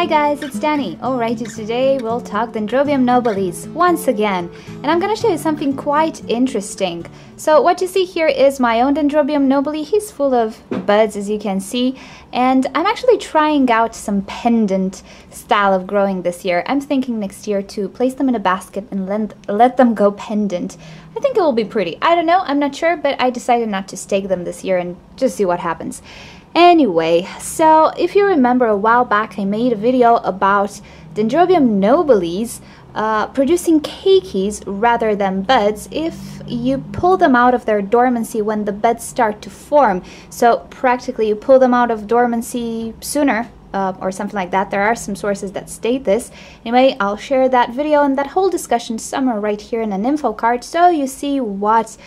Hi guys, it's Danny. Alrighty, today we'll talk Dendrobium nobilis once again, and I'm gonna show you something quite interesting. So what you see here is my own Dendrobium nobile. He's full of buds, as you can see, and I'm actually trying out some pendant style of growing this year. I'm thinking next year to place them in a basket and let them go pendant. I think it will be pretty. I don't know, I'm not sure, but I decided not to stake them this year and just see what happens. Anyway, so if you remember a while back I made a video about Dendrobium nobilis producing keikis rather than buds if you pull them out of their dormancy when the buds start to form. So practically you pull them out of dormancy sooner or something like that. There are some sources that state this. Anyway, I'll share that video and that whole discussion somewhere right here in an info card so you see what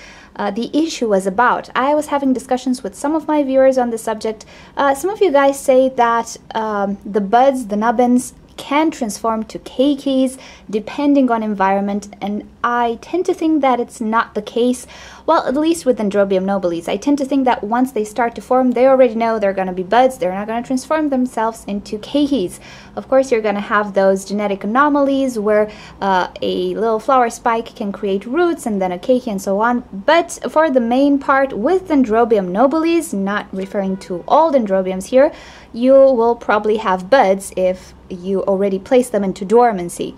the issue was about. I was having discussions with some of my viewers on the subject. Some of you guys say that the buds, the nubbins, can transform to keikis depending on environment, and I tend to think that it's not the case. Well, at least with Dendrobium nobilis, I tend to think that once they start to form, they already know they're going to be buds. They're not going to transform themselves into keikis. Of course, you're going to have those genetic anomalies where a little flower spike can create roots and then a keiki and so on. But for the main part, with Dendrobium nobilis, not referring to all Dendrobiums here, you will probably have buds if you already place them into dormancy.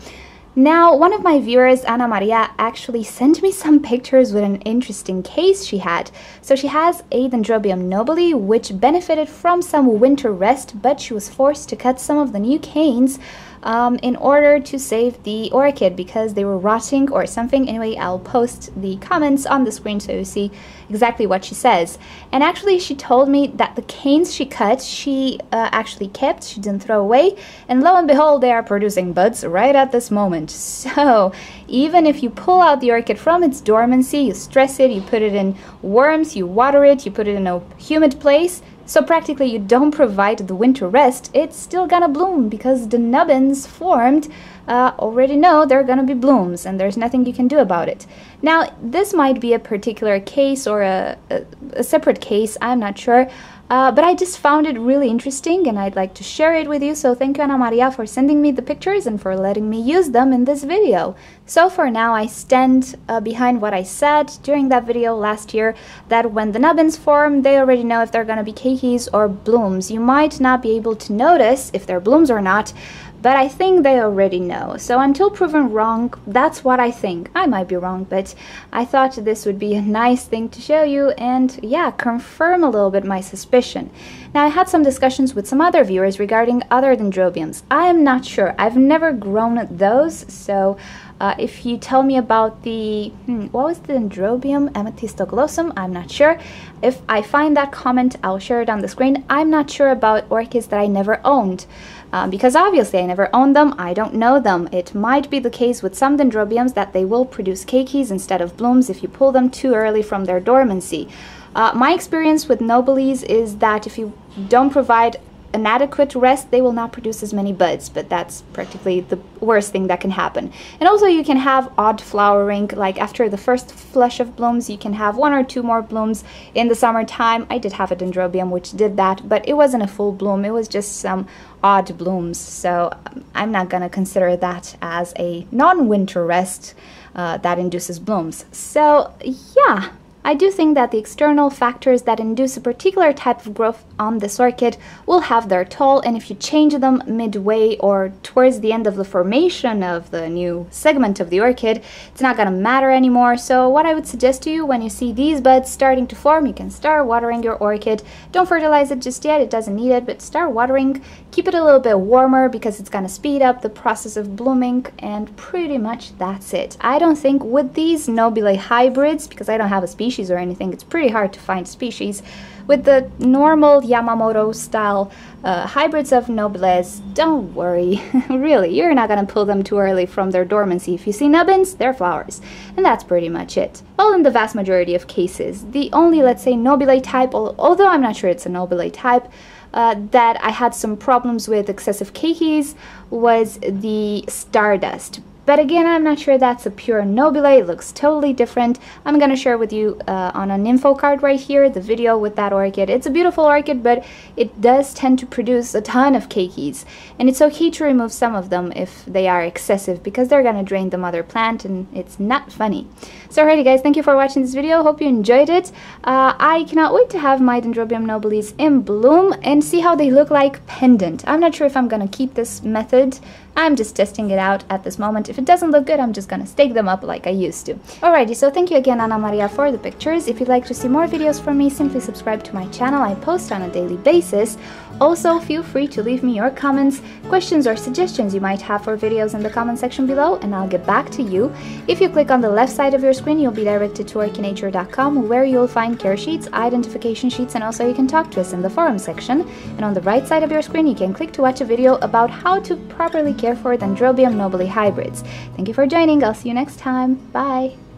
Now, one of my viewers, Ana Maria, actually sent me some pictures with an interesting case she had. So she has a Dendrobium nobile which benefited from some winter rest, but she was forced to cut some of the new canes in order to save the orchid because they were rotting or something. Anyway, I'll post the comments on the screen so you see exactly what she says. And actually she told me that the canes she cut, she actually kept, she didn't throw away, and lo and behold, they are producing buds right at this moment. So even if you pull out the orchid from its dormancy, you stress it, you put it in worms, you water it, you put it in a humid place, so practically you don't provide the winter rest, it's still gonna bloom because the nubbins formed already know they're gonna be blooms and there's nothing you can do about it. Now, this might be a particular case or a separate case, I'm not sure, but I just found it really interesting and I'd like to share it with you, so thank you, Ana Maria, for sending me the pictures and for letting me use them in this video. So for now, I stand behind what I said during that video last year, that when the nubbins form, they already know if they're going to be keikis or blooms. You might not be able to notice if they're blooms or not, but I think they already know. So until proven wrong, that's what I think. I might be wrong, but I thought this would be a nice thing to show you and, yeah, confirm a little bit my suspicion. Now, I had some discussions with some other viewers regarding other Dendrobiums. I am not sure. I've never grown those, so if you tell me about the, what was the Dendrobium amethystoglossum? I'm not sure. If I find that comment, I'll share it on the screen. I'm not sure about orchids that I never owned. Because obviously I never owned them, I don't know them. It might be the case with some Dendrobiums that they will produce keikis instead of blooms if you pull them too early from their dormancy. My experience with nobiles is that if you don't provide an adequate rest, they will not produce as many buds, but that's practically the worst thing that can happen. And also you can have odd flowering, like after the first flush of blooms, you can have 1 or 2 more blooms in the summertime. I did have a Dendrobium which did that, but it wasn't a full bloom, it was just some odd blooms, so I'm not gonna consider that as a non-winter rest that induces blooms. So yeah, I do think that the external factors that induce a particular type of growth on this orchid will have their toll, and if you change them midway or towards the end of the formation of the new segment of the orchid, it's not gonna matter anymore. So what I would suggest to you, when you see these buds starting to form, you can start watering your orchid. Don't fertilize it just yet, it doesn't need it, but start watering. Keep it a little bit warmer because it's gonna speed up the process of blooming, and pretty much that's it. I don't think with these nobile hybrids, because I don't have a species or anything, it's pretty hard to find species. With the normal Yamamoto style hybrids of nobiles, don't worry, really, you're not gonna pull them too early from their dormancy. If you see nubbins, they're flowers, and that's pretty much it. Well, in the vast majority of cases, the only, let's say, nobile type, although I'm not sure it's a nobile type, that I had some problems with excessive keikis was the stardust. But again, I'm not sure that's a pure nobile. It looks totally different. I'm going to share with you on an info card right here the video with that orchid. It's a beautiful orchid, but it does tend to produce a ton of keikis. And it's okay to remove some of them if they are excessive, because they're going to drain the mother plant and it's not funny. So alrighty guys, thank you for watching this video. Hope you enjoyed it. I cannot wait to have my Dendrobium nobilis in bloom and see how they look like pendant. I'm not sure if I'm going to keep this method. I'm just testing it out at this moment. If it doesn't look good, I'm just gonna stake them up like I used to. Alrighty, so thank you again, Ana Maria, for the pictures. If you'd like to see more videos from me, simply subscribe to my channel. I post on a daily basis. Also, feel free to leave me your comments, questions, or suggestions you might have for videos in the comment section below, and I'll get back to you. If you click on the left side of your screen, you'll be directed to orchidnature.com, where you'll find care sheets, identification sheets, and also you can talk to us in the forum section. And on the right side of your screen, you can click to watch a video about how to properly care for Dendrobium nobile hybrids. Thank you for joining. I'll see you next time. Bye!